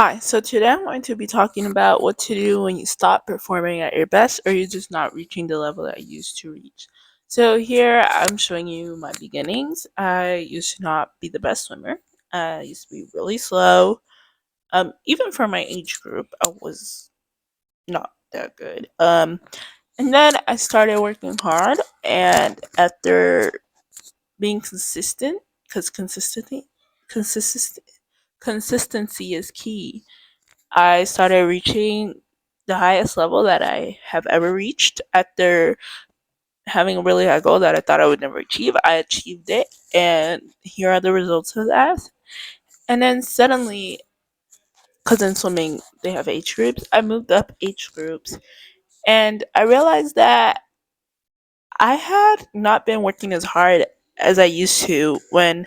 Hi, so today I'm going to be talking about what to do when you stop performing at your best or you're just not reaching the level that you used to reach. So, here I'm showing you my beginnings. I used to not be the best swimmer, I used to be really slow. Even for my age group, I was not that good. And then I started working hard, and after being consistent, because consistency, consistency is key. I started reaching the highest level that I have ever reached after having a really high goal that I thought I would never achieve. I achieved it, and here are the results of that. And then suddenly, because in swimming they have age groups, I moved up age groups, and I realized that I had not been working as hard as I used to when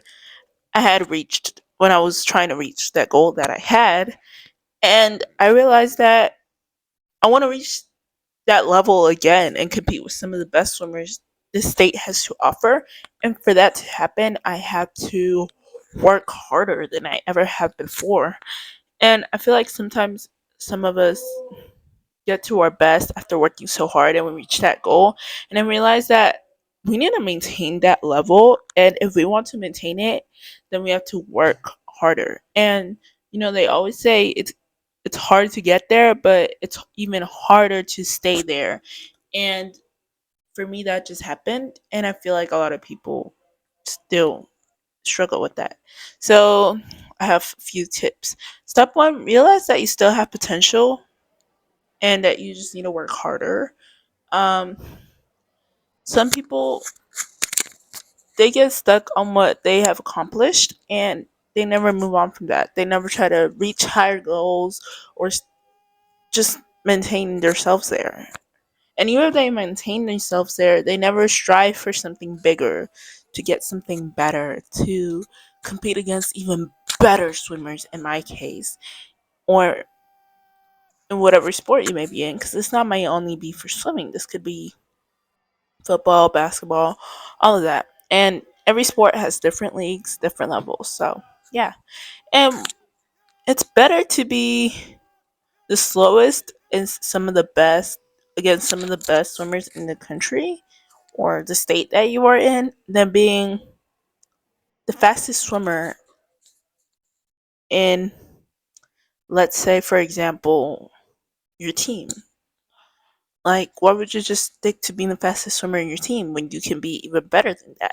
I was trying to reach that goal that I had. And I realized that I want to reach that level again and compete with some of the best swimmers the state has to offer. And for that to happen, I have to work harder than I ever have before. And I feel like sometimes some of us get to our best after working so hard and we reach that goal and then realize that we need to maintain that level. And if we want to maintain it, then we have to work harder. And they always say it's hard to get there, but it's even harder to stay there. And for me, that just happened. And I feel like a lot of people still struggle with that. So I have a few tips. Step one, realize that you still have potential and that you just need to work harder. Um, some people, they get stuck on what they have accomplished and they never move on from that. They never try to reach higher goals or just maintain themselves there. And even if they maintain themselves there, they never strive for something bigger, to get something better, to compete against even better swimmers in my case, or in whatever sport you may be in, because this not might only be for swimming. This could be football, basketball, all of that. And every sport has different leagues, different levels. So, yeah. And it's better to be the slowest and some of the best against some of the best swimmers in the country or the state that you are in than being the fastest swimmer in, let's say, for example, your team. Like, why would you just stick to being the fastest swimmer in your team when you can be even better than that?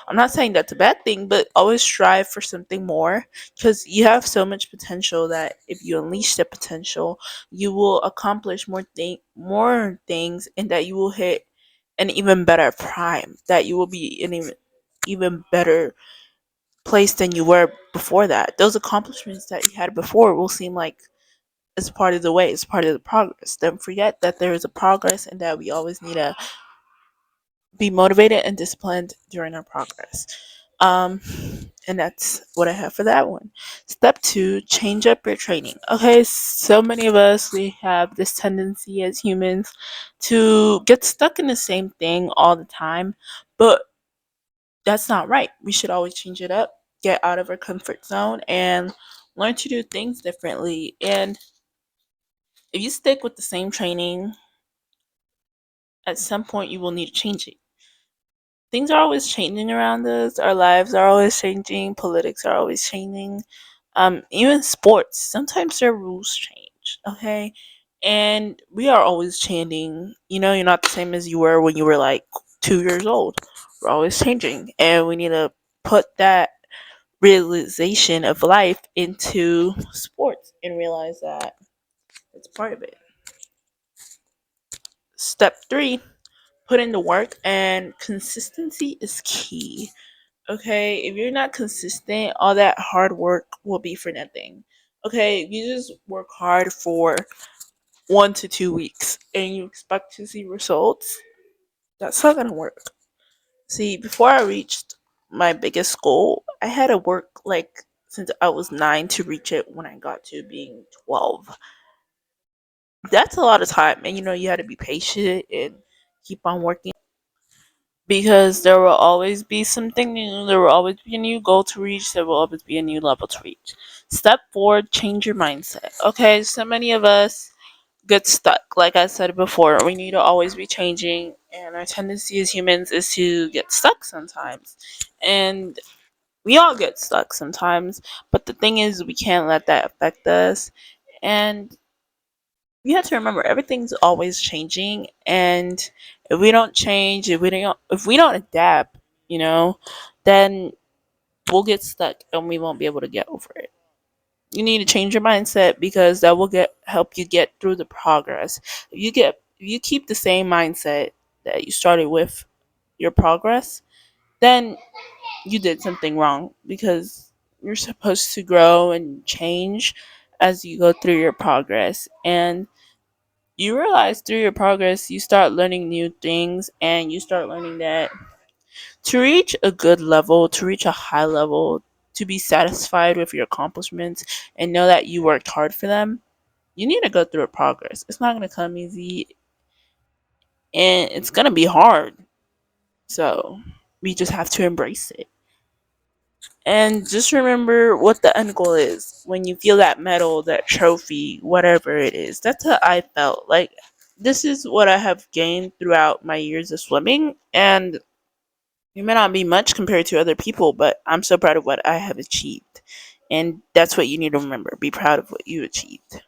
I'm not saying that's a bad thing, but always strive for something more, because you have so much potential that if you unleash that potential, you will accomplish more things, and that you will hit an even better prime. That you will be in even better place than you were before that. Those accomplishments that you had before will seem like it's part of the way, it's part of the progress. Don't forget that there is a progress and that we always need to be motivated and disciplined during our progress. Um, and that's what I have for that one. Step two, change up your training. Okay, so many of us, we have this tendency as humans to get stuck in the same thing all the time, but that's not right. We should always change it up, get out of our comfort zone, and learn to do things differently. And if you stick with the same training, at some point you will need to change it. Things are always changing around us. Our lives are always changing. Politics are always changing. Even sports, sometimes their rules change. Okay, and we are always changing. You're not the same as you were when you were like 2 years old. We're always changing, and we need to put that realization of life into sports and realize that it's part of it. Step three, put in the work, and consistency is key. Okay, if you're not consistent, all that hard work will be for nothing. Okay, if you just work hard for 1 to 2 weeks and you expect to see results, that's not gonna work. See, before I reached my biggest goal, I had to work like since I was 9 to reach it when I got to being 12. That's a lot of time, and you had to be patient and keep on working. because there will always be something new, there will always be a new goal to reach, there will always be a new level to reach. Step 4, change your mindset. Okay, so many of us get stuck. Like I said before, we need to always be changing, and our tendency as humans is to get stuck sometimes. And we all get stuck sometimes, but the thing is, we can't let that affect us. And you have to remember, everything's always changing, and if we don't change, if we don't adapt, then we'll get stuck and we won't be able to get over it. You need to change your mindset, because that will get help you get through the progress. If you keep the same mindset that you started with your progress, then you did something wrong, because you're supposed to grow and change as you go through your progress. And you realize through your progress, you start learning new things, and you start learning that to reach a good level, to reach a high level, to be satisfied with your accomplishments and know that you worked hard for them, you need to go through a progress. It's not going to come easy, and it's going to be hard. So we just have to embrace it. And just remember what the end goal is. When you feel that medal, that trophy, whatever it is, that's how I felt. Like, this is what I have gained throughout my years of swimming. And it may not be much compared to other people, but I'm so proud of what I have achieved. And that's what you need to remember. Be proud of what you achieved.